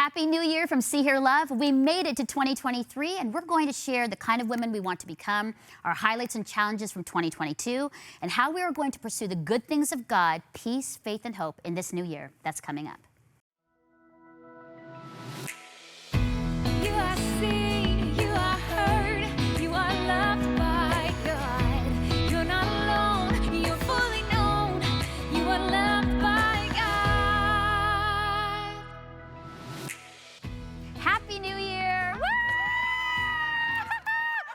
Happy New Year from See Hear Love. We made it to 2023 and we're going to share the kind of women we want to become, our highlights and challenges from 2022, and how we are going to pursue the good things of God, peace, faith, and hope in this new year. That's coming up. You are seen, you are heard, you are loved by God. You're not alone, you're fully known, you are loved by God. Happy New Year! Woo!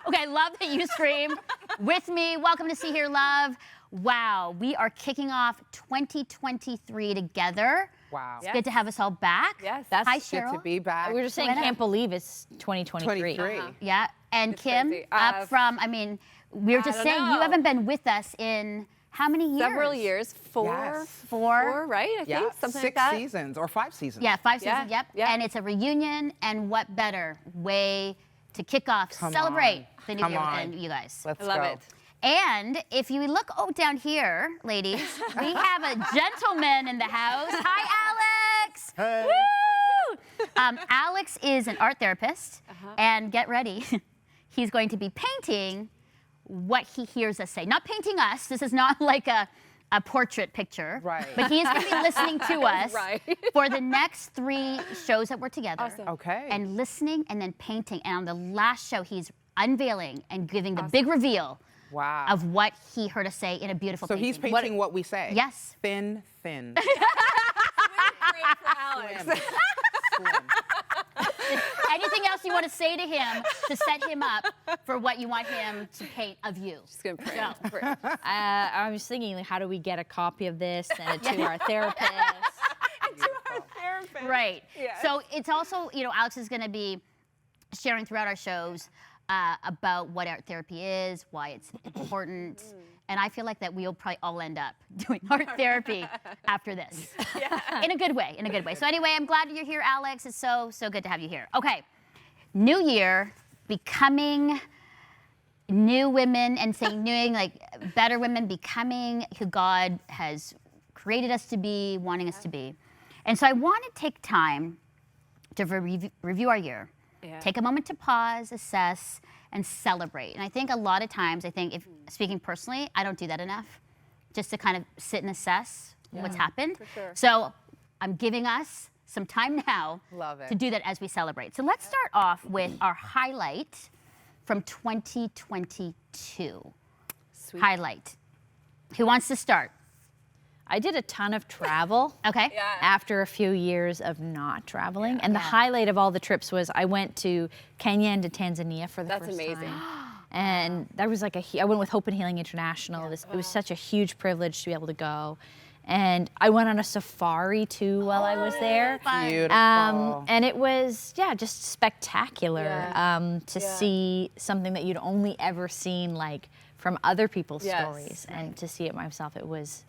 Okay, I love that you scream with me. Welcome to See Hear Love. Wow, we are kicking off 2023 together. Wow. It's good to have us all back. Yes. That's Hi, good Cheryl. to be back. We were just saying, Joanna. can't believe it's 2023. 23. Yeah, and It's Kim, crazy. up from, I mean, we were just I saying, don't you know. haven't been with us in how many years? Several years. Four, Yes. Four? right? I Yeah, think something six like that. seasons or 5 seasons. Yeah, 5 Yeah, seasons, yep. yeah. And it's a reunion, and what better way to kick off, Come celebrate on. the new Come year on. with you guys. Let's I love go. it. And if you look down here, ladies, we have a gentleman in the house. Hi, Alex. Hey. Woo! Alex is an art therapist, and get ready, he's going to be painting what he hears us say. Not painting us. This is not like a portrait picture. Right. But he is going to be listening to us Right. for the next 3 shows that we're together. Awesome. Okay. And listening and then painting. And on the last show, he's unveiling and giving the big reveal Wow. of what he heard us say in a beautiful So painting. he's painting what we say. Yes. Thin, thin. Alex. Slim. Slim. Anything else you want to say to him to set him up for what you want him to paint of you? Just gonna pray. Go. Pray. I was thinking, like, how do we get a copy of this, send it to our therapist? Right. Yeah. So it's also, you know, Alex is going to be sharing throughout our shows about what art therapy is, why it's important. And I feel like that we'll probably all end up doing art therapy after this. In a good way, in a good way. So anyway, I'm glad you're here, Alex. It's so good to have you here. Okay, new year, becoming new women and saying new, like better women, becoming who God has created us to be, wanting us to be. And so I want to take time to review our year. Yeah. Take a moment to pause, assess, and celebrate. And I think a lot of times, if speaking personally, I don't do that enough, just to kind of sit and assess what's happened. sure. So I'm giving us some time now Love it. to do that as we celebrate. So let's start off with our highlight from 2022. Sweet. Highlight. Who wants to start? I did a ton of travel. Okay. Yeah. After a few years of not traveling. And the highlight of all the trips was I went to Kenya and to Tanzania for the That's first amazing. time. And that was like I went with Hope and Healing International. It was such a huge privilege to be able to go. And I went on a safari too while I was there. Beautiful. And it was, just spectacular Yeah. to see something that you'd only ever seen from other people's Yes. stories, and to see it myself, it was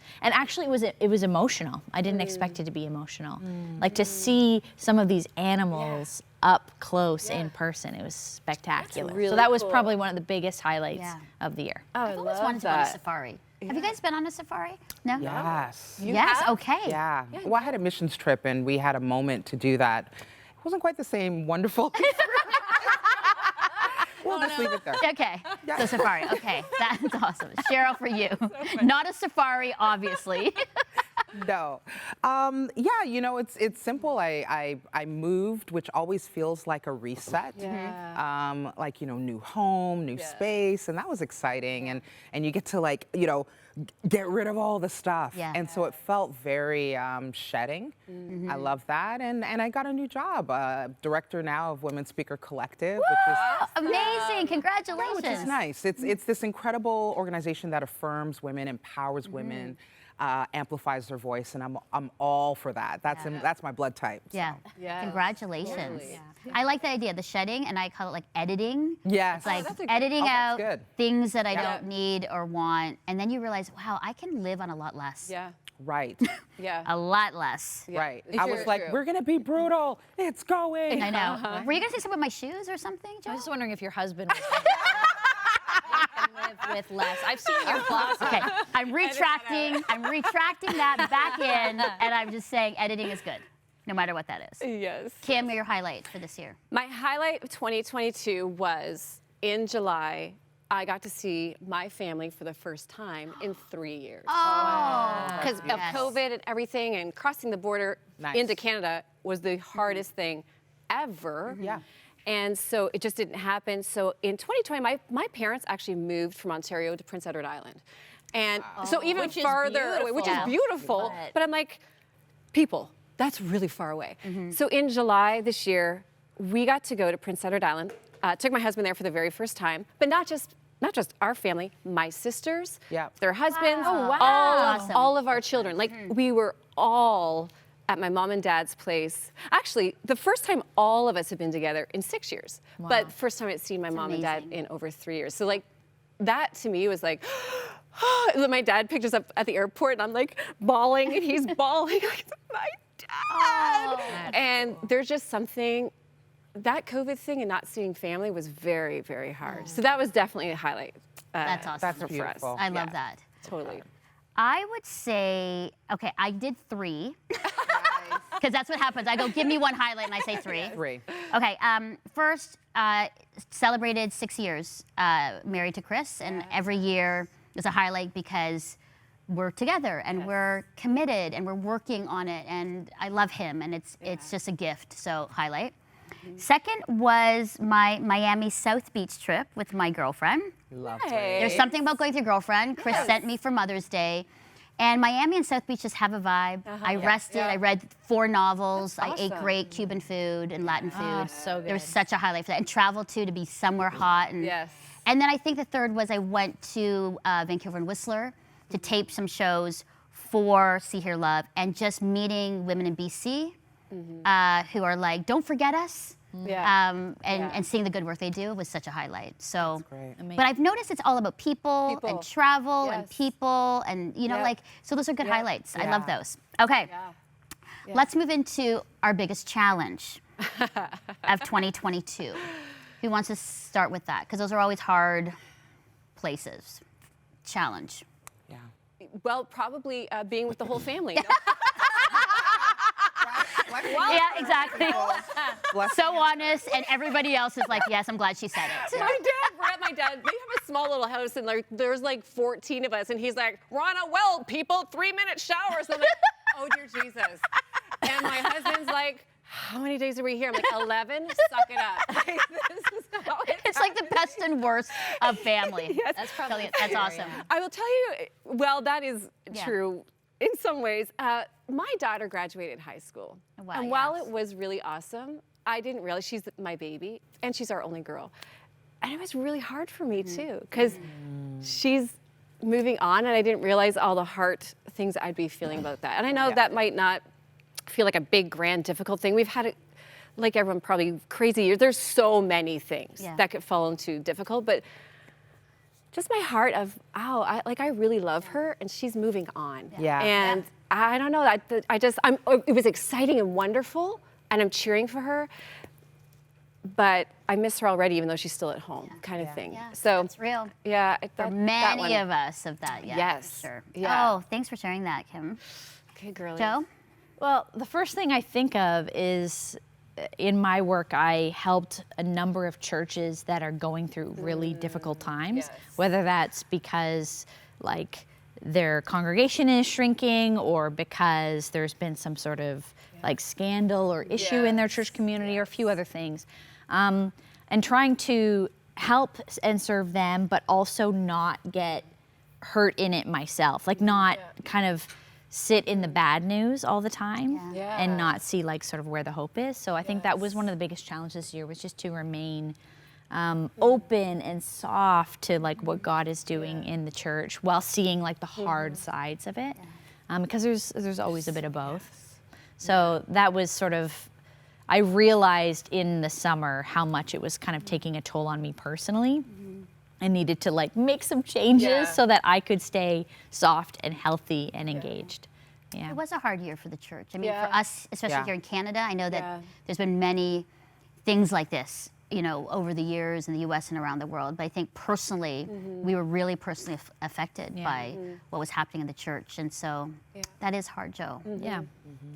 emotional. I didn't expect it to be emotional. Like to see some of these animals up close in person, it was spectacular. really so that was cool. probably one of the biggest highlights of the year. Oh, I I've always love wanted to go on a that. safari. Have you guys been on a safari? No? Yes. Yes, have? okay. Yeah. Well, I had a missions trip and we had a moment to do that. It wasn't quite the same wonderful. We'll just leave it there. Okay, so safari. Okay, that's awesome. Cheryl, for you. Not a safari, obviously. No. Yeah, you know, it's simple. I moved, which always feels like a reset. Yeah. Like, you know, new home, new space, and that was exciting. And you get to, like, you know, get rid of all the stuff. Yeah. And so it felt very shedding. I love that. And I got a new job, director now of Women Speaker Collective, which is Amazing, congratulations. which is nice. It's this incredible organization that affirms women, empowers women, amplifies their voice, and I'm all for that. That's my blood type. So. Yeah. Yes, Congratulations. totally. I like the idea, the shedding, and I call it like editing. Yes. It's like that's a good- editing that's out good. things that I Yeah. don't need or want, and then you realize, wow, I can live on a lot less. Yeah. Right. Yeah. A lot less. Right. It's I was true, like, true. we're gonna be brutal. It's going. I know. Were you gonna say something about my shoes or something, I Joe? was just wondering if your husband was can live with less. I've seen your closet. Okay, I'm retracting that back in, and I'm just saying editing is good. no matter what that is. Yes. Kim, your highlight for this year? My highlight of 2022 was in July, I got to see my family for the first time in 3 years. Because of COVID and everything, and crossing the border into Canada was the hardest thing ever. Yeah. And so it just didn't happen. So in 2020, my parents actually moved from Ontario to Prince Edward Island. And so even Which is farther away, which is beautiful. beautiful, but I'm like, people, that's really far away. So in July this year, we got to go to Prince Edward Island. Took my husband there for the very first time, but not just our family, my sisters, their husbands, all of our children. Like we were all at my mom and dad's place. Actually, the first time all of us have been together in 6 years, but first time I'd seen my mom and dad in over 3 years. So like that to me was like, my dad picked us up at the airport and I'm like bawling and he's bawling like, my dad. And there's just something, that COVID thing and not seeing family was very, very hard. So that was definitely a highlight. That's awesome. That's for beautiful. us. I love that. Totally. I would say, okay, I did 3. Because that's what happens. I go, give me one highlight, and I say 3. 3. Okay, first, celebrated 6 years married to Chris, and every year is a highlight because we're together and we're committed and we're working on it, and I love him, and it's just a gift, so highlight. Second was my Miami South Beach trip with my girlfriend. Love There's something about going with your girlfriend. Chris sent me for Mother's Day. And Miami and South Beach just have a vibe. I rested, I read 4 novels, I ate great Cuban food and Latin food. so good. There was such a highlight for that. And traveled to be somewhere hot. And, and then I think the third was I went to Vancouver and Whistler to tape some shows for See Hear Love, and just meeting women in BC who are like, don't forget us. And seeing the good work they do was such a highlight. So, but I've noticed it's all about people. And travel and people, and you know, like, so those are good highlights. I love those. Okay, let's move into our biggest challenge of 2022. Who wants to start with that? Because those are always hard places. Challenge. Yeah. Well, probably being with the whole family. Yeah, exactly. So honest, and everybody else is like, yes, I'm glad she said it. We're at my dad. They have a small little house, and there's like 14 of us, and he's like, Rana, well, people, 3-minute showers. I'm like, oh dear Jesus. And my husband's like, how many days are we here? I'm like, 11. Suck it up. Like, this is how It's like the best and worst of family. That's probably That's awesome. I will tell you, well, that is true in some ways. My daughter graduated high school. Wow, and while it was really awesome, I didn't realize she's my baby, and she's our only girl. And it was really hard for me, too, because she's moving on, and I didn't realize all the heart things I'd be feeling about that. And I know that might not feel like a big, grand, difficult thing. We've had it, like everyone, probably crazy years. There's so many things that could fall into difficult, but just my heart of, I really love her, and she's moving on. And I don't know, it was exciting and wonderful, and I'm cheering for her, but I miss her already, even though she's still at home, kind of thing. So it's real. Yeah. For many of us of that, Yes. for sure. Yeah. Oh, thanks for sharing that, Kim. Okay, girlie. Joe? Well, the first thing I think of is in my work, I helped a number of churches that are going through really difficult times, whether that's because like their congregation is shrinking or because there's been some sort of like scandal or issue in their church community or a few other things. And trying to help and serve them, but also not get hurt in it myself, like not kind of sit in the bad news all the time and not see like sort of where the hope is. So I think that was one of the biggest challenges this year, was just to remain open and soft to like what God is doing in the church while seeing like the hard sides of it, because there's always a bit of both. So that was sort of, I realized in the summer how much it was kind of taking a toll on me personally. I needed to like make some changes so that I could stay soft and healthy and engaged. It was a hard year for the church. I mean, for us, especially here in Canada, I know that there's been many things like this you know, over the years in the U.S. and around the world. But I think personally, we were really personally affected by what was happening in the church. And so that is hard, Joe. Yeah.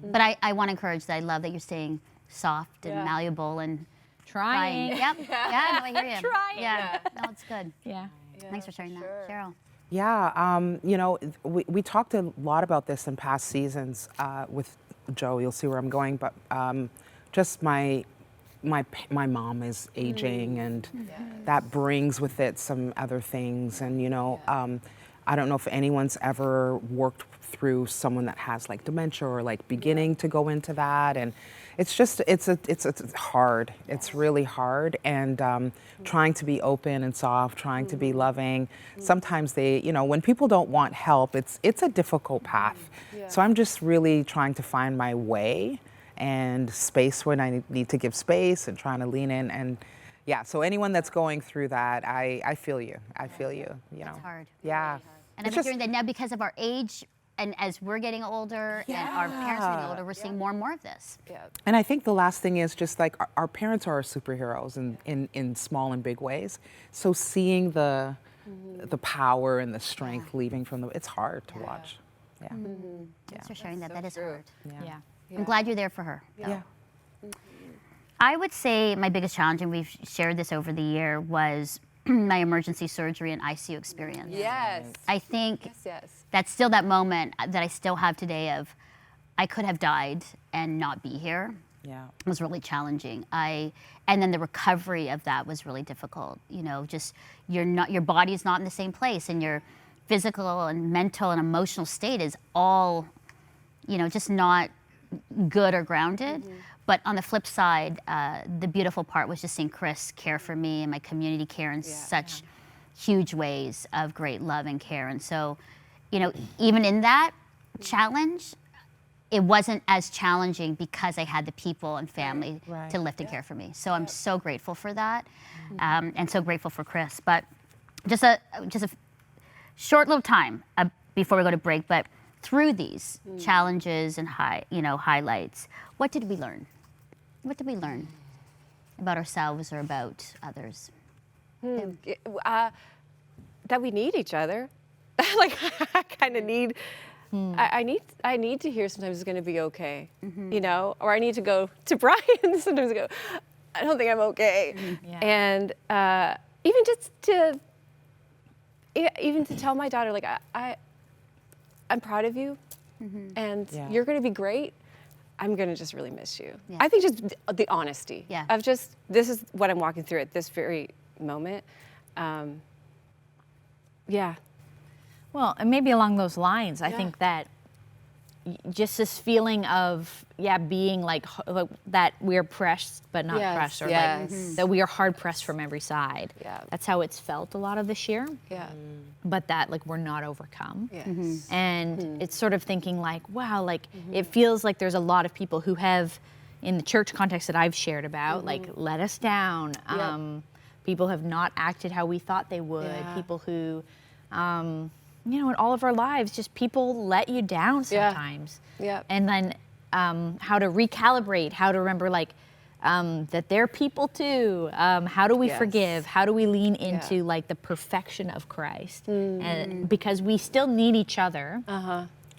But I want to encourage that. I love that you're staying soft and malleable and Trying. Yep. Yeah, no, I hear you. Trying. Yeah. No, it's good. Yeah. Thanks for sharing that, Cheryl. Yeah, you know, we talked a lot about this in past seasons with Joe. You'll see where I'm going, but just my mom is aging, and that brings with it some other things. And you know, I don't know if anyone's ever worked through someone that has like dementia or like beginning to go into that, and it's just it's hard. It's really hard, and trying to be open and soft, trying to be loving. Sometimes you know, when people don't want help, it's a difficult path. So I'm just really trying to find my way and space when I need to give space, and trying to lean in. And yeah, so anyone that's going through that, I feel you. I feel you. You know, It's hard. yeah. And I'm hearing that now because of our age, and as we're getting older and our parents are getting older, we're seeing more and more of this. And I think the last thing is just like our parents are our superheroes in small and big ways. So seeing the power and the strength leaving from them, it's hard to watch. Yeah. Thanks for sharing that. That is hard. Yeah. I'm glad you're there for her. though. Yeah. I would say my biggest challenge, and we've shared this over the year, was my emergency surgery and ICU experience. Yes. I think Yes. that's still that moment that I still have today of I could have died and not be here. Yeah. It was really challenging. And then the recovery of that was really difficult. You know, just your body is not in the same place, and your physical and mental and emotional state is all, you know, just not good or grounded. But on the flip side, the beautiful part was just seeing Chris care for me and my community care in such huge ways of great love and care. And so, you know, even in that challenge, it wasn't as challenging because I had the people and family to lift and care for me. So I'm so grateful for that, and so grateful for Chris. But just a short little time before we go to break, but through these challenges and highlights, what did we learn? What did we learn about ourselves or about others? That we need each other. Like I kind of need. I need to hear sometimes it's going to be okay, you know, or I need to go to Brian sometimes and go, I don't think I'm okay, and even to tell my daughter, like I'm proud of you, and you're going to be great. I'm going to just really miss you. Yeah. I think just the honesty of just, this is what I'm walking through at this very moment. Well, and maybe along those lines, I think that just this feeling of, being like that we're pressed but not crushed, or like that we are hard pressed from every side. Yeah. That's how it's felt a lot of this year. Yeah. But that like we're not overcome. Yes. And it's sort of thinking like, wow, like it feels like there's a lot of people who have, in the church context that I've shared about, like let us down. People have not acted how we thought they would. People who, you know, in all of our lives, just people let you down sometimes. Yeah. And then how to recalibrate, how to remember like that they're people too. How do we forgive? How do we lean into like the perfection of Christ? And because we still need each other,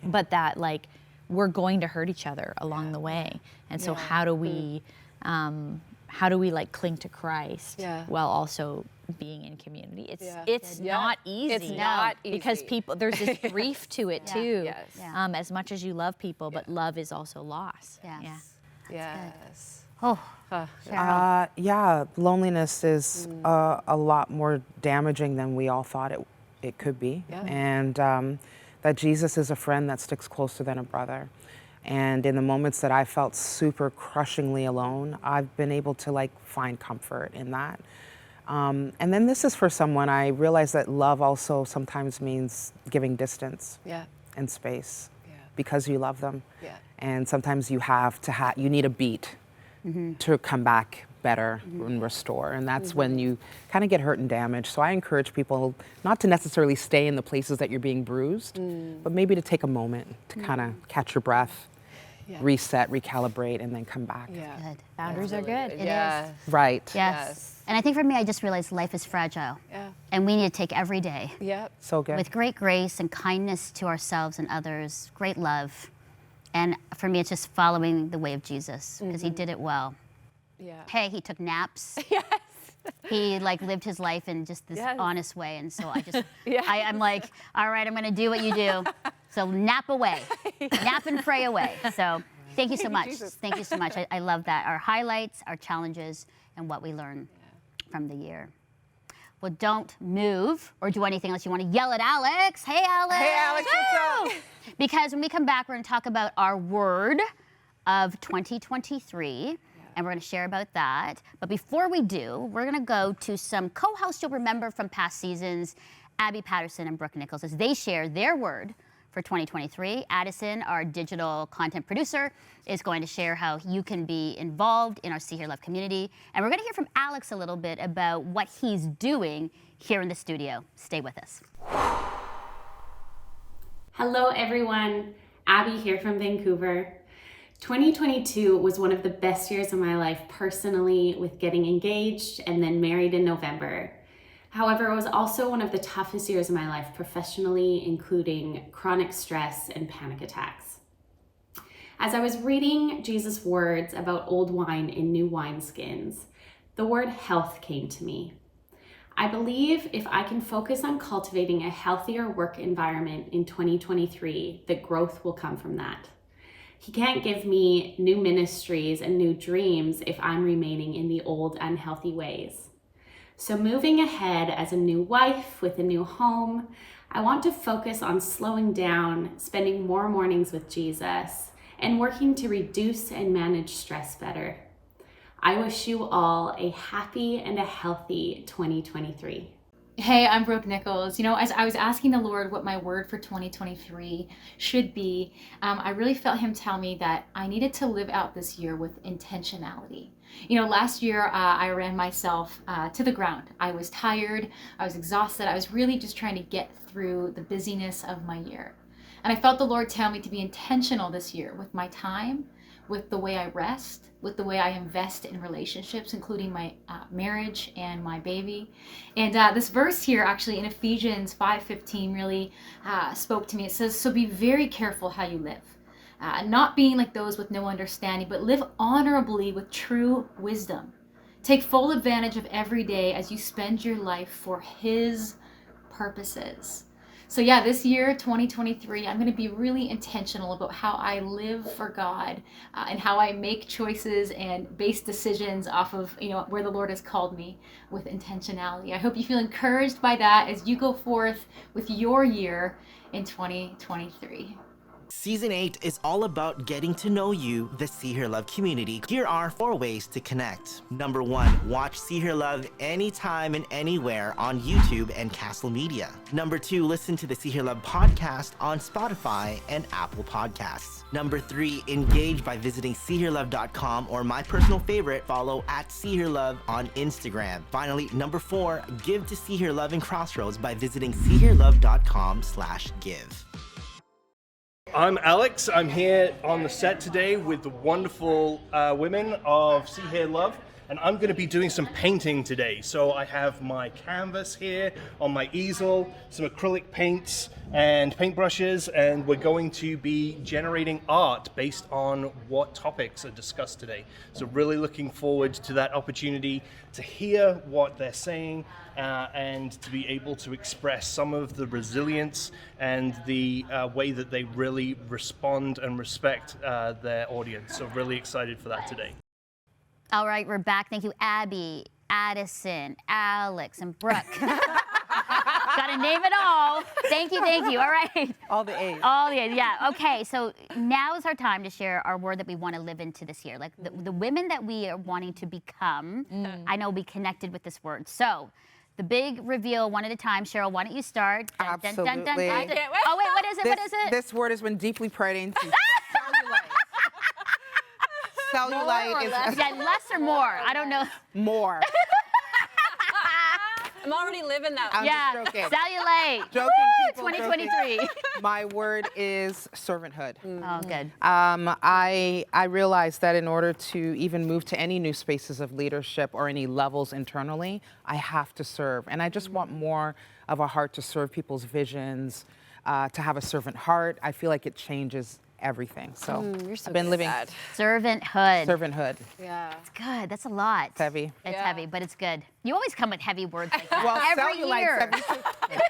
but that like we're going to hurt each other along the way. And so how do we like cling to Christ while also being in community? It's not easy. It's not easy. Because people, there's this grief to it too. Yes. As much as you love people, but love is also loss. Yes. Yes. Oh, Cheryl. Loneliness is a lot more damaging than we all thought it could be. And that Jesus is a friend that sticks closer than a brother. And in the moments that I felt super crushingly alone, I've been able to like find comfort in that. And then this is for someone, I realize that love also sometimes means giving distance and space because you love them. And sometimes you you need a beat to come back better and restore. And that's when you kind of get hurt and damaged. So I encourage people not to necessarily stay in the places that you're being bruised, but maybe to take a moment to kind of catch your breath reset, recalibrate, and then come back. Yeah. Good. Boundaries are good. It Yeah. is. Right. Yes. And I think for me, I just realized life is fragile. Yeah. And we need to take every day Yep. So good. with great grace and kindness to ourselves and others, great love. And for me, it's just following the way of Jesus because he did it well. Yeah. Hey, he took naps. Yes. He like lived his life in just this Yes. honest way. And so I just, Yeah. I'm like, all right, I'm going to do what you do. So nap away, nap and pray away. So thank you so much. Jesus. Thank you so much. I love that. Our highlights, our challenges, and what we learn from the year. Well, don't move or do anything unless you want to yell at Alex. Hey, Alex. Hey, Alex, what's up? Because when we come back, we're going to talk about our word of 2023. And we're going to share about that. But before we do, we're going to go to some co-hosts you'll remember from past seasons, Abby Patterson and Brooke Nicholls, as they share their word for 2023. Addison, our digital content producer, is going to share how you can be involved in our See Hear Love community. And we're going to hear from Alex a little bit about what he's doing here in the studio. Stay with us. Hello everyone, Abby here from Vancouver. 2022 was one of the best years of my life personally, with getting engaged and then married in November. However, it was also one of the toughest years of my life professionally, including chronic stress and panic attacks. As I was reading Jesus' words about old wine in new wineskins, the word health came to me. I believe if I can focus on cultivating a healthier work environment in 2023, that growth will come from that. He can't give me new ministries and new dreams if I'm remaining in the old unhealthy ways. So moving ahead as a new wife with a new home, I want to focus on slowing down, spending more mornings with Jesus, and working to reduce and manage stress better. I wish you all a happy and a healthy 2023. Hey, I'm Brooke Nicholls. You know, as I was asking the Lord what my word for 2023 should be, I really felt him tell me that I needed to live out this year with intentionality. You know, last year I ran myself to the ground. I was tired, I was exhausted, I was really just trying to get through the busyness of my year. And I felt the Lord tell me to be intentional this year with my time, with the way I rest, with the way I invest in relationships, including my marriage and my baby. And this verse here, actually in Ephesians 5:15, really spoke to me. It says, so be very careful how you live, not being like those with no understanding, but live honorably with true wisdom. Take full advantage of every day as you spend your life for his purposes. So yeah, this year, 2023, I'm going to be really intentional about how I live for God and how I make choices and base decisions off of, you know, where the Lord has called me with intentionality. I hope you feel encouraged by that as you go forth with your year in 2023. Season 8 is all about getting to know you, the See Hear Love community. Here are 4 ways to connect. Number 1, watch See Hear Love anytime and anywhere on YouTube and Castle Media. Number 2, listen to the See Hear Love podcast on Spotify and Apple Podcasts. Number 3, engage by visiting seehearlove.com, or my personal favorite, follow at See Hear Love on Instagram. Finally, number 4, give to See Hear Love and Crossroads by visiting seehearlove.com/give. I'm Alex. I'm here on the set today with the wonderful women of See Hear Love, and I'm going to be doing some painting today. So I have my canvas here on my easel, some acrylic paints and paintbrushes, and we're going to be generating art based on what topics are discussed today. So really looking forward to that opportunity to hear what they're saying, and to be able to express some of the resilience and the way that they really respond and respect their audience. So really excited for that today. All right, we're back. Thank you, Abby, Addison, Alex, and Brooke. Got to name it all. Thank you, thank you. All right. All the A's. All the A's, yeah. Okay, so now is our time to share our word that we want to live into this year. Like the women that we are wanting to become, I know will be connected with this word. So the big reveal, one at a time. Cheryl, why don't you start? Dun, dun, dun, dun, dun, dun. Absolutely. Oh, wait, what is it? What is it? This word has been deeply prayed into. Cellulite is Yeah, less or more? I don't know. more. I'm already living that. I'm Yeah, just joking. cellulite. Joking, 2023. My word is servanthood. Oh, good. I realized that in order to even move to any new spaces of leadership or any levels internally, I have to serve. And I just want more of a heart to serve people's visions, to have a servant heart. I feel like it changes everything. So You're so I've been living Servanthood. servanthood. Yeah. It's good. That's a lot. It's heavy. It's Yeah. heavy, but it's good. You always come with heavy words like that. Well, every year. cellulite,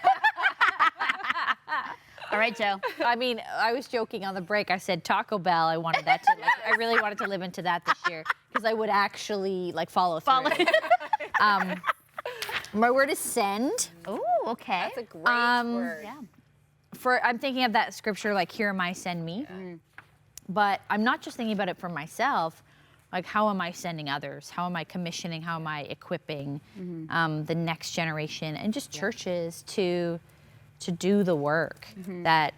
All right, Joe. I mean, I was joking on the break. I said Taco Bell. I wanted that to. I really wanted to live into that this year because I would actually follow through. My word is send. Ooh, okay. That's a great word. Yeah. I'm thinking of that scripture like, here am I, send me. But I'm not just thinking about it for myself. Like, how am I sending others? How am I commissioning? How am I equipping the next generation and just churches to do the work that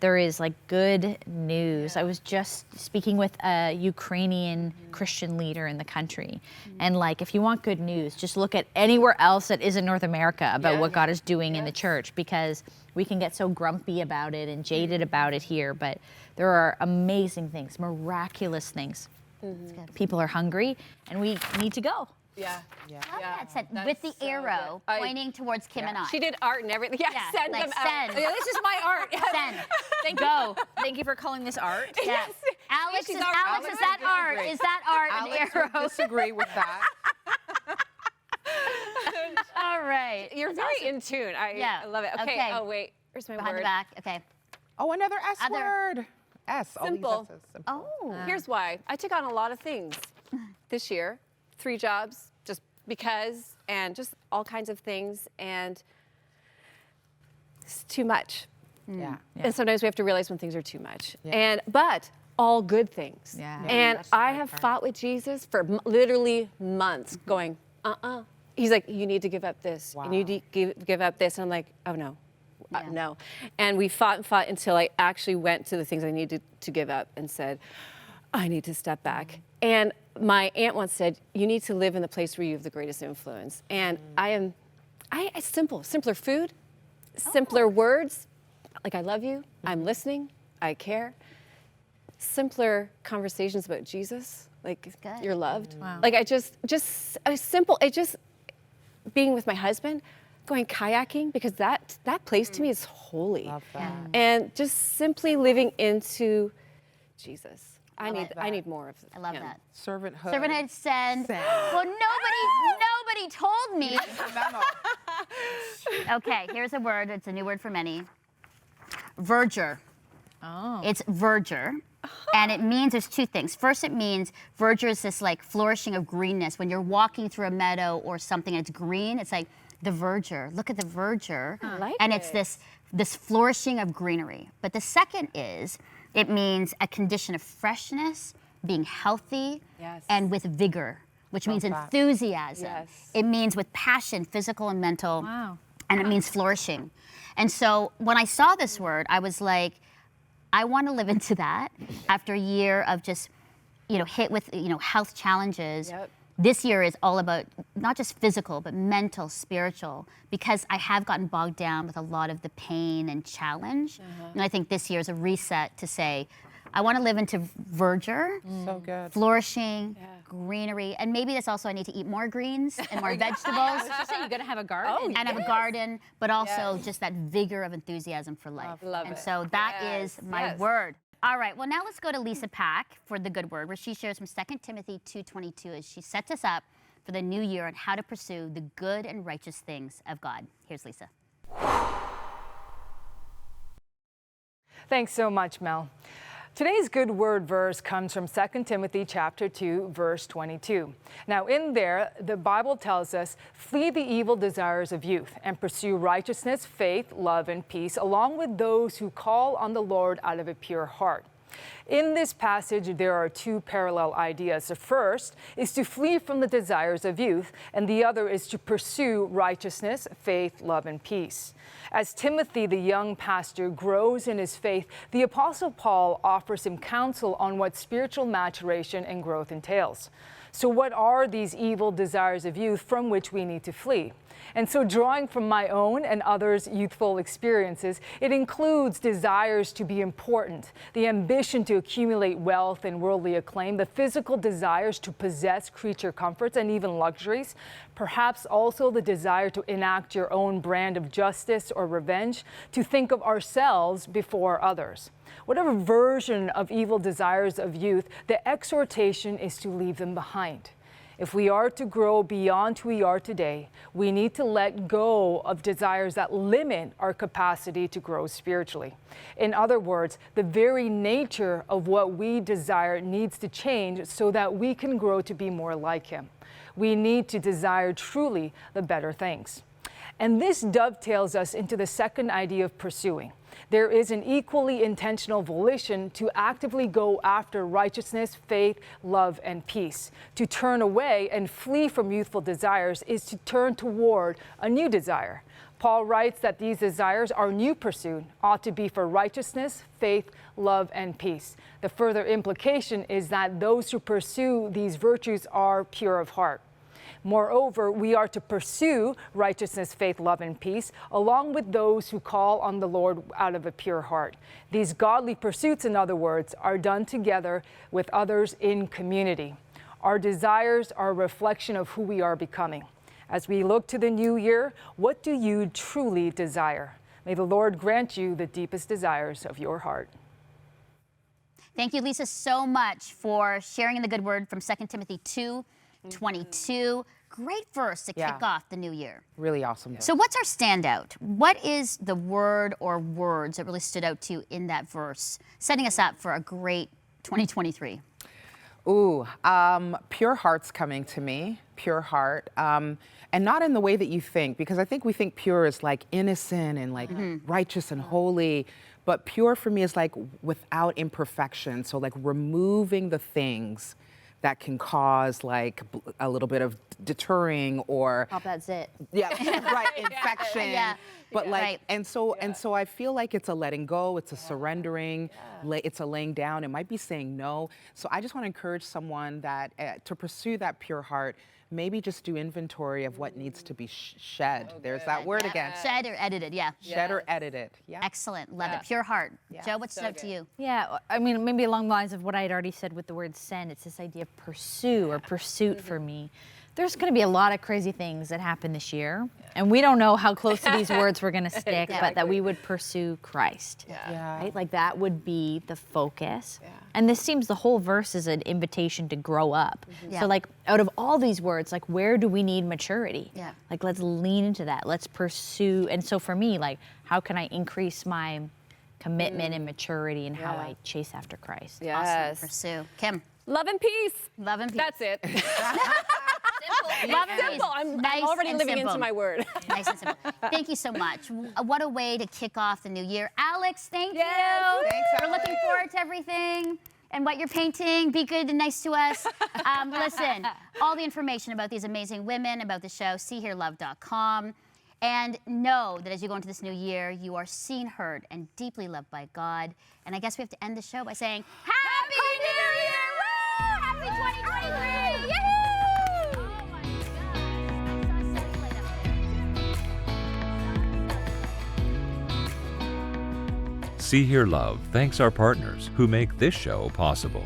there is good news. I was just speaking with a Ukrainian Christian leader in the country, and if you want good news, just look at anywhere else that isn't North America about what God is doing in the church, because we can get so grumpy about it and jaded about it here, but there are amazing things, miraculous things. People are hungry, and we need to go. Yeah. That said, That's with the so arrow good. pointing towards Kim and I. She did art and everything. Yeah, Yeah, send like them out. send. Yeah, this is my art. Send. Go. Thank you for calling this art. Yes. Alex, she's is already that art? disagree. Is that art Alex an would arrow? disagree with that. All right. You're very in tune. I love it. Okay. Okay. Oh, wait. Where's my Behind word? the back. Okay. Oh, another S Other. word. S. All these Simple. S's. Simple. Oh. Here's why. I took on a lot of things this year. 3 jobs, just because, and just all kinds of things, and it's too much. Yeah. And sometimes we have to realize when things are too much. But all good things. Yeah. And I have fought with Jesus for literally months, going, He's like, you need to give up this. Wow. You need to give up this. And I'm like, oh no. No. And we fought and fought until I actually went to the things I needed to give up and said, I need to step back. And my aunt once said, you need to live in the place where you have the greatest influence. And simpler food, simpler words, like I love you, I'm listening, I care. Simpler conversations about Jesus, like good. you're loved. Wow. Like simple, being with my husband, going kayaking, because that place to me is holy. Love that. And just simply living into Jesus. I need more of I love him. that. Servanthood. Servanthood, send. Well, nobody told me. Okay, here's a word. It's a new word for many. Verger. Oh. It's verger. And it means there's 2 things. First, it means verger is this flourishing of greenness. When you're walking through a meadow or something and it's green, it's like the verger. Look at the verger. I like and it. it's this flourishing of greenery. But the second is it means a condition of freshness, being healthy, Yes. and with vigor, which means that. enthusiasm. Yes. It means with passion, physical and mental. Wow. And it means flourishing. And so when I saw this word, I was like, I want to live into that after a year of just, hit with, health challenges. Yep. This year is all about not just physical, but mental, spiritual, because I have gotten bogged down with a lot of the pain and challenge. And I think this year is a reset to say, I want to live into verdure, So good. flourishing, greenery, and maybe that's also I need to eat more greens and more vegetables. I was just saying, you're gonna have a garden. And have a garden, but also just that vigor of enthusiasm for life. Love and it. so that is my word. All right, well now let's go to Lisa Pak for the good word, where she shares from 2 Timothy 2:22 as she sets us up for the new year on how to pursue the good and righteous things of God. Here's Lisa. Thanks so much, Mel. Today's good word verse comes from 2 Timothy chapter 2, verse 22. Now in there, the Bible tells us, flee the evil desires of youth and pursue righteousness, faith, love, and peace, along with those who call on the Lord out of a pure heart. In this passage, there are two parallel ideas. The first is to flee from the desires of youth, and the other is to pursue righteousness, faith, love, and peace. As Timothy, the young pastor, grows in his faith, the Apostle Paul offers him counsel on what spiritual maturation and growth entails. So what are these evil desires of youth from which we need to flee? And so, drawing from my own and others' youthful experiences, it includes desires to be important, the ambition to accumulate wealth and worldly acclaim, the physical desires to possess creature comforts and even luxuries, perhaps also the desire to enact your own brand of justice or revenge, to think of ourselves before others. Whatever version of evil desires of youth, the exhortation is to leave them behind. If we are to grow beyond who we are today, we need to let go of desires that limit our capacity to grow spiritually. In other words, the very nature of what we desire needs to change so that we can grow to be more like Him. We need to desire truly the better things. And this dovetails us into the second idea of pursuing. There is an equally intentional volition to actively go after righteousness, faith, love, and peace. To turn away and flee from youthful desires is to turn toward a new desire. Paul writes that these desires, our new pursuit, ought to be for righteousness, faith, love, and peace. The further implication is that those who pursue these virtues are pure of heart. Moreover, we are to pursue righteousness, faith, love, and peace, along with those who call on the Lord out of a pure heart. These godly pursuits, in other words, are done together with others in community. Our desires are a reflection of who we are becoming. As we look to the new year, what do you truly desire? May the Lord grant you the deepest desires of your heart. Thank you, Lisa, so much for sharing the good word from 2 Timothy 2:22. Great verse to kick off the new year. Really awesome. So what's our standout? What is the word or words that really stood out to you in that verse, setting us up for a great 2023? Ooh, pure heart's coming to me, pure heart. And not in the way that you think, because I think we think pure is like innocent and like righteous and holy. But pure for me is like without imperfection. So like removing the things that can cause like a little bit of deterring or That's it. infection. But like, and so I feel like it's a letting go, it's a surrendering, it's a laying down. It might be saying no. So I just want to encourage someone that to pursue that pure heart. Maybe just do inventory of what needs to be shed. There's that word again. Shed or edited, Shed or edited. Yeah. Excellent. Love it. Pure heart. Joe, what's stood out to you? Yeah, I mean, maybe along the lines of what I had already said with the word send, it's this idea of pursue or pursuit for me. There's going to be a lot of crazy things that happen this year, and we don't know how close to these words we're going to stick, but that we would pursue Christ. Right? Like that would be the focus. And this seems the whole verse is an invitation to grow up. So like out of all these words, like where do we need maturity? Like let's lean into that. Let's pursue. And so for me, like how can I increase my commitment and maturity in how I chase after Christ? Awesome. Pursue. Kim. Love and peace. Love and peace. That's it. Love and peace. Simple. I'm Nice already and living simple. into my word. Nice and simple. Thank you so much. What a way to kick off the new year. Alex, thank you. Thanks, We're looking forward to everything and what you're painting. Be good and nice to us. Listen, all the information about these amazing women, about the show, seehearlove.com. And know that as you go into this new year, you are seen, heard, and deeply loved by God. And I guess we have to end the show by saying, Happy New Year! Woo! Happy 2023! Yahoo! Oh my gosh. I saw Sally See Hear Love thanks our partners who make this show possible.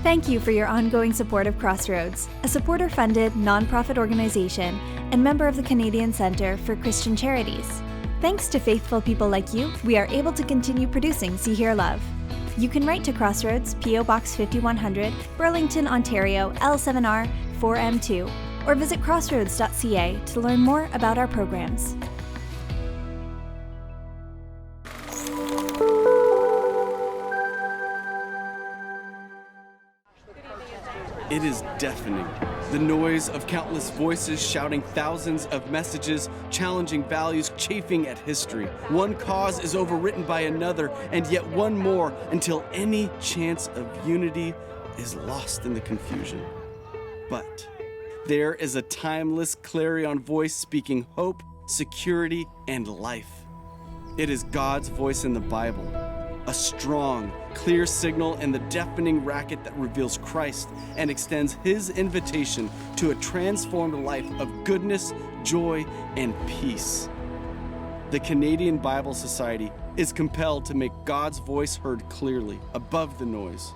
Thank you for your ongoing support of Crossroads, a supporter-funded, nonprofit organization and member of the Canadian Centre for Christian Charities. Thanks to faithful people like you, we are able to continue producing See Hear Love. You can write to Crossroads, P.O. Box 5100, Burlington, Ontario, L7R 4M2, or visit crossroads.ca to learn more about our programs. It is deafening. The noise of countless voices shouting thousands of messages, challenging values, chafing at history. One cause is overwritten by another, and yet one more, until any chance of unity is lost in the confusion. But there is a timeless clarion voice speaking hope, security, and life. It is God's voice in the Bible. A strong, clear signal in the deafening racket that reveals Christ and extends his invitation to a transformed life of goodness, joy, and peace. The Canadian Bible Society is compelled to make God's voice heard clearly above the noise.